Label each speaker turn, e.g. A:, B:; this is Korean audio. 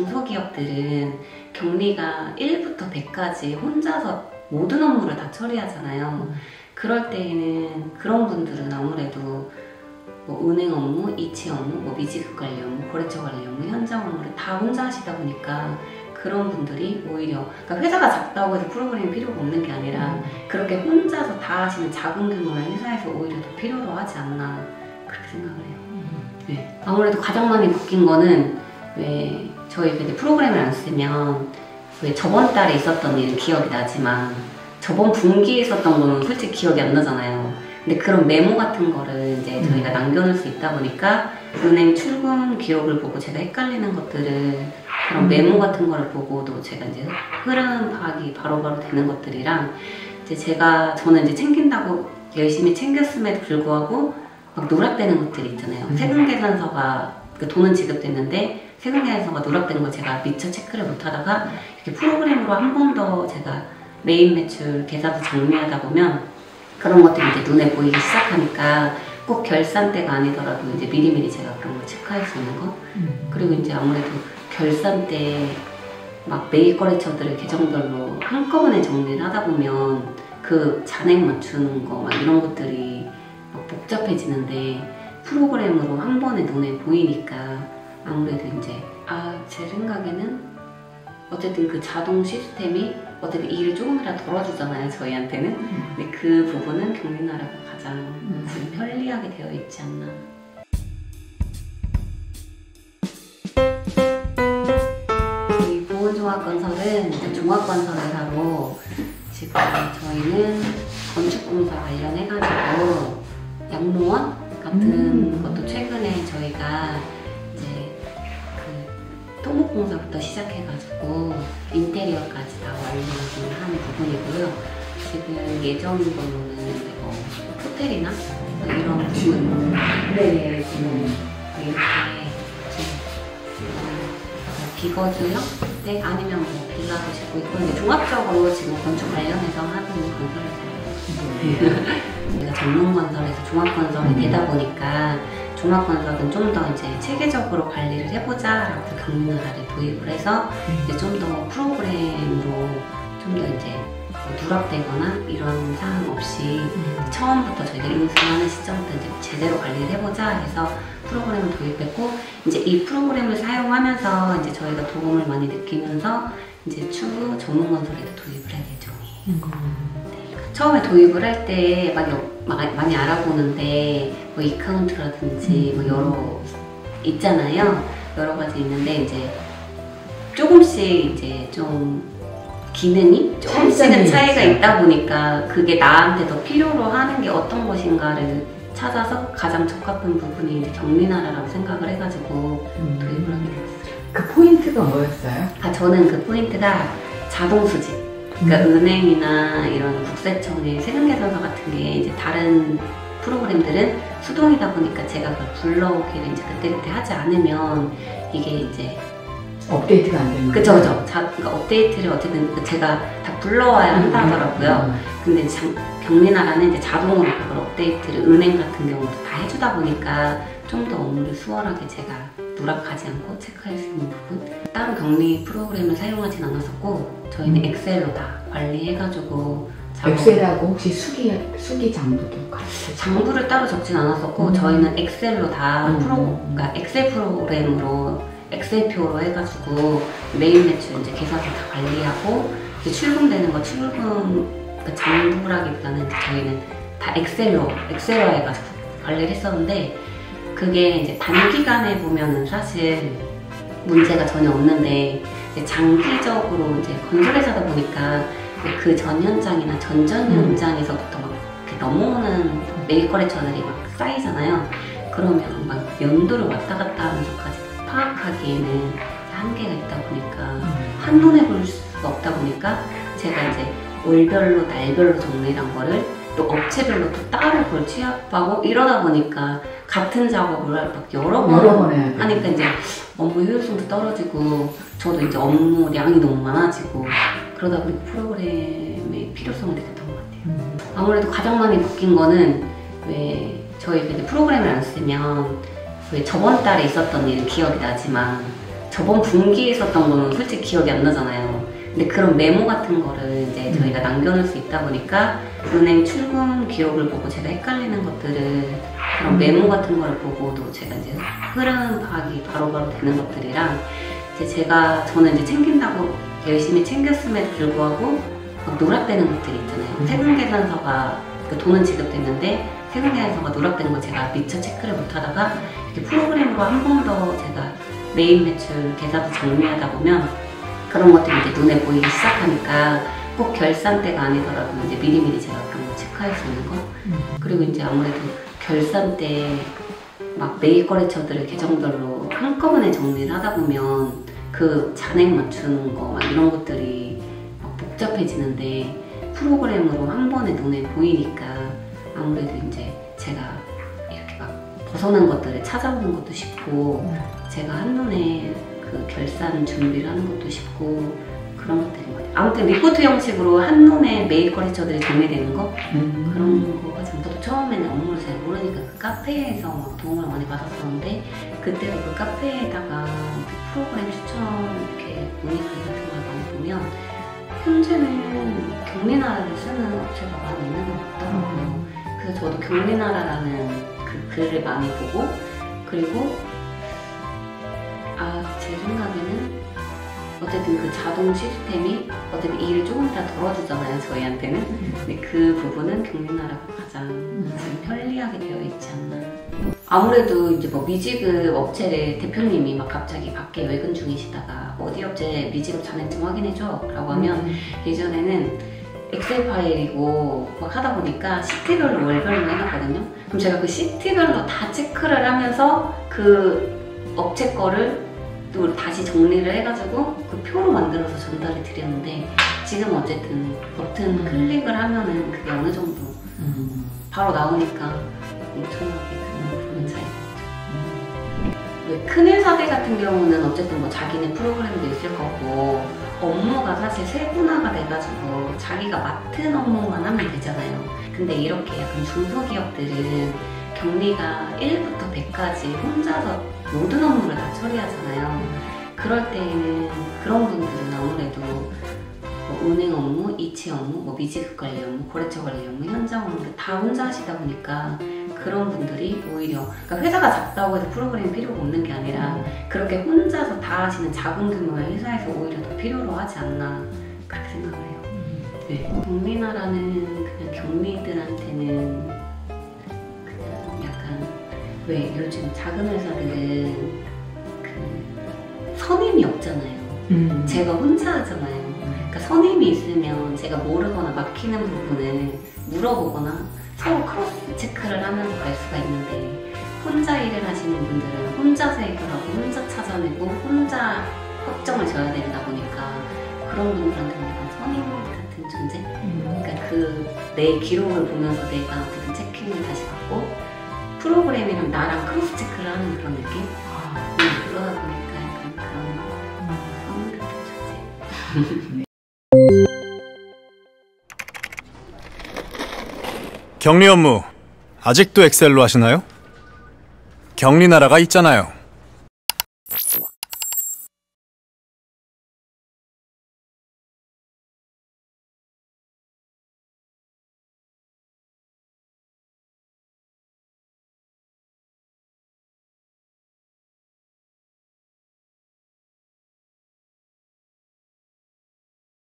A: 중소기업들은 격리가 1부터 100까지 혼자서 모든 업무를 다 처리하잖아요. 그럴 때에는 그런 분들은 아무래도 뭐 은행 업무, 이체 업무, 뭐 미지급 관리 업무, 거래처 관리 업무, 현장 업무를 다 혼자 하시다 보니까 그런 분들이 오히려, 그러니까 회사가 작다고 해서 프로그램이 필요가 없는 게 아니라 그렇게 혼자서 다 하시는 작은 규모의 회사에서 오히려 더 필요로 하지 않나 그렇게 생각을 해요. 네. 아무래도 가장 많이 바뀐 거는 왜 저희가 이제 프로그램을 안 쓰면 왜 저번 달에 있었던 일은 기억이 나지만 저번 분기에 있었던 거는 솔직히 기억이 안 나잖아요. 근데 그런 메모 같은 거를 이제 저희가 남겨놓을 수 있다 보니까 은행 출금 기록을 보고 제가 헷갈리는 것들을 그런 메모 같은 거를 보고도 제가 이제 흐름 파악이 바로바로 되는 것들이랑 이제 저는 이제 챙긴다고 열심히 챙겼음에도 불구하고 막 누락되는 것들이 있잖아요. 세금계산서가 돈은 지급됐는데 세금계산서가 누락된 걸 제가 미처 체크를 못하다가 이렇게 프로그램으로 한 번 더 제가 메인 매출 계산서 정리하다 보면 그런 것들이 이제 눈에 보이기 시작하니까 꼭 결산 때가 아니더라도 이제 미리미리 제가 그런 걸 체크할 수 있는 거. 그리고 이제 아무래도 결산 때 막 매일 거래처들을 계정별로 한꺼번에 정리를 하다 보면 그 잔액 맞추는 거 막 이런 것들이 막 복잡해지는데 프로그램으로 한 번에 눈에 보이니까 아무래도 이제 제 생각에는 어쨌든 그 자동 시스템이 어쨌든 일을 조금이라도 덜어주잖아요, 저희한테는. 근데 그 부분은 경리나라가 가장 편리하게 되어 있지 않나. 저희 보훈종합건설은 종합건설회사로 지금 저희는 건축공사 관련해가지고 양로원 같은 것도 최근에 저희가 토목공사부터 시작해가지고 인테리어까지 다 완료한 부분이고요. 지금 예정으로는 호텔이나 이런 부분, 이렇게 비거주형? 네, 아니면 뭐 빌라도 짓고 있고, 근데 종합적으로 지금 건축 관련해서 하는 건설회사예요. 우리가 전문건설에서 종합건설이 되다 보니까 종합건설은 좀 더 이제 체계적으로 관리를 해보자 라고 경리나라를 도입을 해서 이제 좀 더 프로그램으로 좀 더 이제 누락되거나 이런 사항 없이 처음부터 저희가 인수하는 시점부터 이제 제대로 관리를 해보자 해서 프로그램을 도입했고, 이제 이 프로그램을 사용하면서 이제 저희가 도움을 많이 느끼면서 이제 추후 전문건설에도 도입을 할 예정이에요. 처음에 도입을 할 때 많이 알아보는데 뭐 이카운트라든지 뭐 여러 있잖아요. 여러 가지 있는데 이제 조금씩 이제 좀 기능이 조금씩은 차이가 있다 보니까 그게 나한테 더 필요로 하는 게 어떤 것인가를 찾아서 가장 적합한 부분이 이제 경리나라라고 생각을 해가지고 도입을 하게 됐어요.
B: 그 포인트가 뭐였어요?
A: 저는 그 포인트가 자동 수집. 그러니까 은행이나 이런 국세청의 세금계산서 같은 게 이제 다른 프로그램들은 수동이다 보니까 제가 그걸 불러오기를 이제 그때그때 하지 않으면 이게 이제
B: 업데이트가 안 되는 거예요?
A: 그쵸. 그러니까 업데이트를 어쨌든 제가 다 불러와야 한다 하더라고요. 근데 경리나라는 이제 자동으로 그걸 업데이트를 은행 같은 경우도 다 해주다 보니까 좀 더 업무를 수월하게 제가 누락하지 않고 체크할 수 있는 부분. 따로 격리 프로그램을 사용하진 않았었고 저희는 엑셀로 다 관리해가지고
B: 엑셀하고 혹시 수기 장부도 같이?
A: 장부를 따로 적진 않았었고 저희는 엑셀로 다 그러니까 엑셀 프로그램으로 엑셀표로 해가지고 메인 매출 이제 계산서 다 관리하고 출금되는 거 그러니까 장부라기보다는 저희는 다 엑셀로 해가지고 관리를 했었는데 그게 이제 단기간에 보면은 사실 문제가 전혀 없는데 이제 장기적으로 이제 건설회사다 보니까 그 전 현장이나 전전 현장에서부터 막 이렇게 넘어오는 매일 거래처들이 막 쌓이잖아요. 그러면 막 연도를 왔다 갔다 하면서까지 파악하기에는 한계가 있다 보니까 한눈에 볼 수가 없다 보니까 제가 이제 월별로 날별로 정리한 거를 또 업체별로 또 따로 그걸 취합하고 이러다 보니까 같은 작업을 막 여러 번 하니까 이제 업무 효율성도 떨어지고 저도 이제 업무량이 너무 많아지고 그러다 보니까 프로그램의 필요성을 느꼈던 것 같아요. 아무래도 가장 많이 바뀐 거는 왜 저희가 이제 프로그램을 안 쓰면 왜 저번 달에 있었던 일은 기억이 나지만 저번 분기에 있었던 거는 솔직히 기억이 안 나잖아요. 근데 그런 메모 같은 거를 이제 저희가 남겨놓을 수 있다 보니까 은행 출금 기록을 보고 제가 헷갈리는 것들을 그런 메모 같은 거를 보고도 제가 이제 흐름 파악이 바로바로 되는 것들이랑 이제 저는 이제 챙긴다고 열심히 챙겼음에도 불구하고 막 누락되는 것들이 있잖아요. 세금계산서가 돈은 지급됐는데 세금계산서가 누락되는 걸 제가 미처 체크를 못하다가 이렇게 프로그램으로 한 번 더 제가 매일 매출 계산서 정리하다 보면 그런 것들이 이제 눈에 보이기 시작하니까 꼭 결산대가 아니더라도 이제 미리미리 제가 그런 거 체크할 수 있는 거. 그리고 이제 아무래도 결산 때 막 매일 거래처들을 계정별로 한꺼번에 정리를 하다 보면 그 잔액 맞추는 거 막 이런 것들이 막 복잡해지는데 프로그램으로 한 번에 눈에 보이니까 아무래도 이제 제가 이렇게 막 벗어난 것들을 찾아보는 것도 쉽고 제가 한눈에 그 결산 준비를 하는 것도 쉽고 그런 것들이 많아요. 아무튼 리포트 형식으로 한눈에 매일 거래처들이 정리되는 거 그런 거가 저도 처음에는 업무를 잘 모르니까 그 카페에서 막 도움을 많이 받았었는데 그때도 그 카페에다가 프로그램 추천 이렇게 문의글 같은 걸 많이 보면 현재는 경리나라를 쓰는 업체가 많이 있는 것 같더라고요. 그래서 저도 경리나라라는 그 글을 많이 보고 그리고 제 생각에는 어쨌든 그 자동 시스템이 어쨌든 일을 조금 더 덜어주잖아요, 저희한테는. 근데 그 부분은 경리나라가 가장 지금 편리하게 되어 있지 않나. 아무래도 이제 뭐 미지급 업체를 대표님이 막 갑자기 밖에 외근 중이시다가 어디 업체 미지급 잔액 좀 확인해줘 라고 하면 예전에는 엑셀 파일이고 막 하다 보니까 시티별로 월별로 해놨거든요. 그럼 제가 그 시티별로 다 체크를 하면서 그 업체 거를 또 다시 정리를 해가지고 그 표로 만들어서 전달을 드렸는데 지금 어쨌든 버튼 클릭을 하면은 그게 어느 정도 바로 나오니까 엄청나게 보는 차이가 있죠. 큰 회사들 같은 경우는 어쨌든 뭐 자기네 프로그램도 있을 거고 업무가 사실 세분화가 돼가지고 자기가 맡은 업무만 하면 되잖아요. 근데 이렇게 약간 중소기업들은 경리가 1부터 100까지 혼자서 모든 업무를 다 처리하잖아요. 그럴 때에는 그런 분들은 아무래도 뭐 은행 업무, 이체 업무, 뭐 미지급 관리 업무, 거래처 관리 업무, 현장 업무를 다 혼자 하시다 보니까 그런 분들이 오히려 그러니까 회사가 작다고 해서 프로그램이 필요가 없는 게 아니라 그렇게 혼자서 다 하시는 작은 규모의 회사에서 오히려 더 필요로 하지 않나 그렇게 생각을 해요. 네. 경리나라는 그냥 경리들한테는 왜 요즘 작은 회사들은 그 선임이 없잖아요. 제가 혼자 하잖아요. 그러니까 선임이 있으면 제가 모르거나 막히는 부분을 물어보거나 서로 크로스 체크를 하면서 갈 수가 있는데 혼자 일을 하시는 분들은 혼자서 해결하고 혼자 찾아내고 혼자 확정을 져야 되다 보니까 그런 분들한테는 약간 선임 같은 존재? 그러니까 그 내 기록을 보면서 내가 어쨌든 체킹을 다시 받고 프로그램이랑 나랑 크로스 체크를 하는 그런 느낌? 그러다 보니까 약간 그런 선임 같은 존재.
C: 격리 업무 아직도 엑셀로 하시나요? 경리나라가 있잖아요.